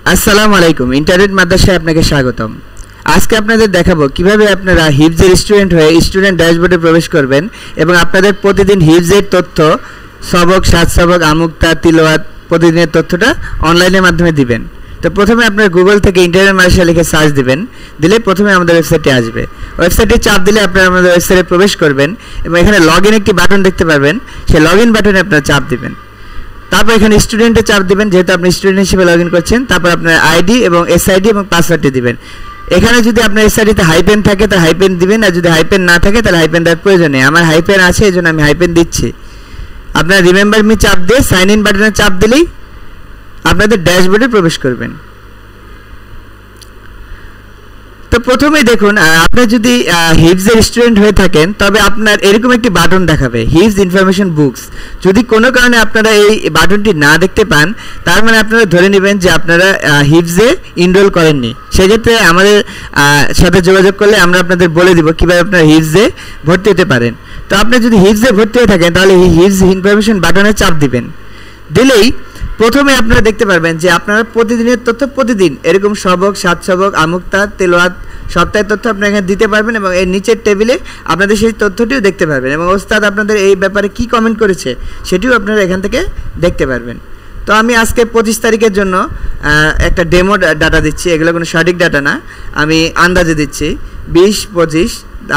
আসসালামু আলাইকুম, ইন্টারনেট মাদ্রাসায় আপনাকে স্বাগতম। আজকে আপনাদের দেখাবো কিভাবে আপনারা হিফজের স্টুডেন্ট হয়ে স্টুডেন্ট ড্যাশবোর্ডে প্রবেশ করবেন এবং আপনাদের প্রতিদিন হিফজের তথ্য, সবক, সাত সবক, আমুক্তা, তিলাওয়াত প্রতিদিনের তথ্যটা অনলাইনের মাধ্যমে দিবেন। তো প্রথমে আপনারা গুগল থেকে ইন্টারনেট মাদ্রাসা লিখে সার্চ দিবেন, দিলে প্রথমে আমাদের ওয়েবসাইটে আসবে। ওয়েবসাইটে চাপ দিলে আপনারা আমাদের ওয়েবসাইটে প্রবেশ করবেন এবং এখানে লগ ইন একটি বাটন দেখতে পারবেন, সেই লগ ইন বাটনে আপনারা চাপ দিবেন। তারপর এখানে স্টুডেন্টে চাপ দিবেন, যেহেতু আপনি স্টুডেন্ট হিসেবে লগ ইন করছেন। তারপর আপনার আইডি এবং এসআইডি এবং পাসওয়ার্ডটি দিবেন। এখানে যদি আপনার এসআইডিতে হাইপেন থাকে তাহলে হাইপেন দিবেন, আর যদি হাইপেন না থাকে তাহলে হাইপেন দেওয়ার প্রয়োজন নেই। আমার হাইপেন আছে, এই জন্য আমি হাইপেন দিচ্ছি। আপনারা রিমেম্বার মি চাপ দিয়ে সাইন ইন বাটনে চাপ দিলেই আপনাদের ড্যাশবোর্ডে প্রবেশ করবেন। তো প্রথমেই দেখুন, আপনি যদি হিফজের স্টুডেন্ট হয়ে থাকেন তবে আপনার এরকম একটি বাটন দেখাবে, হিফজ ইনফরমেশন বুকস। যদি কোনো কারণে আপনারা এই বাটনটি না দেখতে পান, তার মানে আপনারা ধরে নেবেন যে আপনারা হিফজে এনরোল করেননি। সেক্ষেত্রে আমাদের সাথে যোগাযোগ করলে আমরা আপনাদের বলে দিব কীভাবে আপনারা হিফজে ভর্তি হতে পারেন। তো আপনি যদি হিফজে ভর্তি হয়ে থাকেন তাহলে হিফজ ইনফরমেশন বাটনে চাপ দিবেন। দিলেই প্রথমে আপনারা দেখতে পারবেন যে আপনারা প্রতিদিনের তথ্য প্রতিদিন এরকম সবক, সাত সবক, আমুক্তা, তেলাওয়াত সপ্তাহের তথ্য আপনারা এখানে দিতে পারবেন এবং এর নিচের টেবিলে আপনাদের সেই তথ্যটিও দেখতে পারবেন এবং ওস্তাদ আপনাদের এই ব্যাপারে কি কমেন্ট করেছে সেটিও আপনারা এখান থেকে দেখতে পারবেন। তো আমি আজকে 25 তারিখের জন্য একটা ডেমো ডাটা দিচ্ছি, এগুলো কোনো সঠিক ডাটা না, আমি আন্দাজে দিচ্ছি। 20-25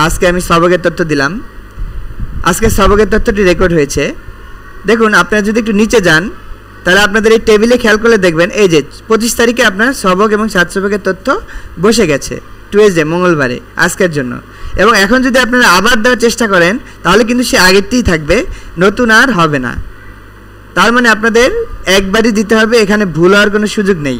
আজকে আমি সবকের তথ্য দিলাম। আজকে সবকের তথ্যটি রেকর্ড হয়েছে। দেখুন, আপনারা যদি একটু নিচে যান তাহলে আপনাদের এই টেবিলে খেয়াল করলে দেখবেন এই যে 25 তারিখে আপনার সবক এবং সাত সবকের তথ্য বসে গেছে, টুয়েসডে, মঙ্গলবারে, আজকের জন্য। এবং এখন যদি আপনারা আবার দেওয়ার চেষ্টা করেন তাহলে কিন্তু সে আগেরটিই থাকবে, নতুন আর হবে না। তার মানে আপনাদের একবারই দিতে হবে, এখানে ভুল হওয়ার কোনো সুযোগ নেই।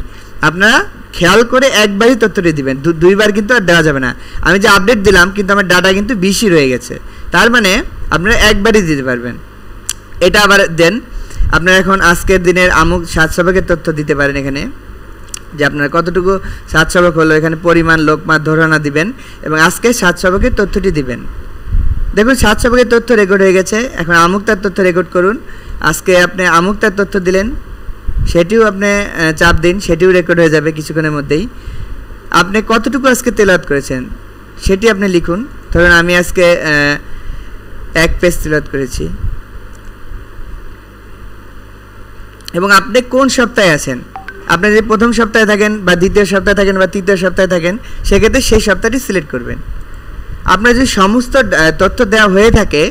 আপনারা খেয়াল করে একবারই তথ্যটি দিবেন, দুইবার কিন্তু আর দেওয়া যাবে না। আমি যে আপডেট দিলাম কিন্তু আমার ডাটা কিন্তু 20ই রয়ে গেছে, তার মানে আপনারা একবারই দিতে পারবেন। এটা আবার দেন, আপনারা এখন আজকের দিনের আমুক সাত সবকের তথ্য দিতে পারেন এখানে, যে আপনার কতটুকু সাত সবক হলো, এখানে পরিমাণ, লোকমা, ধরনা দিবেন এবং আজকে সাত সবকের তথ্যটি দিবেন। দেখুন, সাত সবকের তথ্য রেকর্ড হয়ে গেছে। এখন আমুক্তার তথ্য রেকর্ড করুন। আজকে আপনি আমুক্তার তথ্য দিলেন, সেটিও আপনি চাপ দিন, সেটিও রেকর্ড হয়ে যাবে কিছুক্ষণের মধ্যেই। আপনি কতটুকু আজকে তেলাওয়াত করেছেন সেটি আপনি লিখুন। ধরুন আমি আজকে 1 পেজ তেলাওয়াত করেছি। এবং আপনি কোন সপ্তাহে আছেন, আপনি যদি প্রথম সপ্তাহে থাকেন বা দ্বিতীয় সপ্তাহে থাকেন বা তৃতীয় সপ্তাহে থাকেন, সেক্ষেত্রে সেই সপ্তাহটি সিলেক্ট করবেন। আপনার যদি সমস্ত তথ্য দেওয়া হয়ে থাকে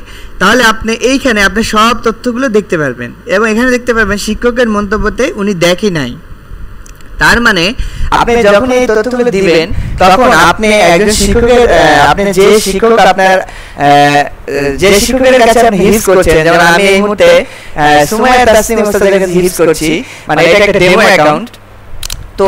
তাহলে আপনি এইখানে আপনি সব তথ্যগুলো দেখতে পারবেন এবং এখানে দেখতে পারবেন শিক্ষকের মন্তব্যতে উনি দেখি নাই। তার মানে আপনি যখন এই তথ্যগুলো দিবেন তখন আপনি একজন শিক্ষকের, আপনি যে শিক্ষক আপনার যে শিক্ষকের কাছে আপনি হিফজ করছেন, যেমন আমি এই মুহূর্তে সুমাইয়া তাসনিম উস্তাদের কাছে হিফজ করছি, মানে এটা একটা ডেমো অ্যাকাউন্ট। তো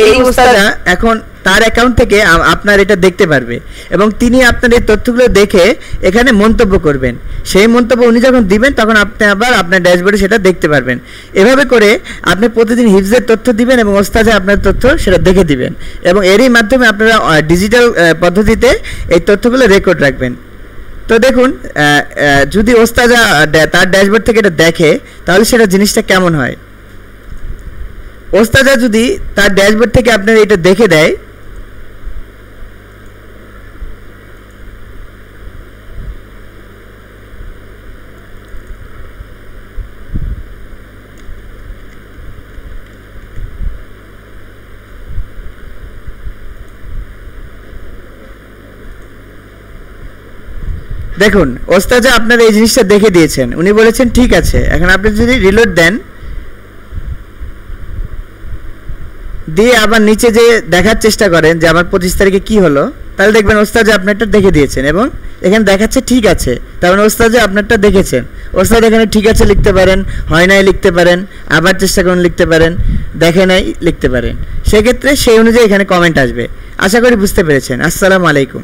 এই উস্তাদা এখন তার অ্যাকাউন্ট থেকে আপনার এটা দেখতে পারবে এবং তিনি আপনার এই তথ্যগুলো দেখে এখানে মন্তব্য করবেন। সেই মন্তব্য উনি যখন দিবেন তখন আপনি আবার আপনার ড্যাশবোর্ডে সেটা দেখতে পারবেন। এভাবে করে আপনি প্রতিদিন হিফজের তথ্য দিবেন এবং ওস্তাদে আপনার তথ্য সেটা দেখে দিবেন এবং এরই মাধ্যমে আপনারা ডিজিটাল পদ্ধতিতে এই তথ্যগুলো রেকর্ড রাখবেন। তো দেখুন, যদি ওস্তাদা তার ড্যাশবোর্ড থেকে এটা দেখে তাহলে সেটা জিনিসটা কেমন হয়। ওস্তাদা যদি তার ড্যাশবোর্ড থেকে আপনার এটা দেখে দেয়, দেখুন ওস্তাদ আপনার এই জিনিসটা দেখে দিয়েছেন, উনি বলেছেন ঠিক আছে। এখন আপনি যদি রিলোড দেন, দিয়ে আবার নিচে যে দেখার চেষ্টা করেন যে আমার 25 তারিখে কি হলো, তাহলে দেখবেন ওস্তাদ আপনারটা দেখে দিয়েছেন এবং এখানে দেখাচ্ছে ঠিক আছে। তার মানে ওস্তাদ আপনারটা দেখেছেন। ওস্তাদ এখানে ঠিক আছে লিখতে পারেন, হয় নাই লিখতে পারেন, আবার চেষ্টা করুন লিখতে পারেন, দেখে নাই লিখতে পারেন। সেক্ষেত্রে সেই অনুযায়ী এখানে কমেন্ট আসবে। আশা করি বুঝতে পেরেছেন। আসসালামু আলাইকুম।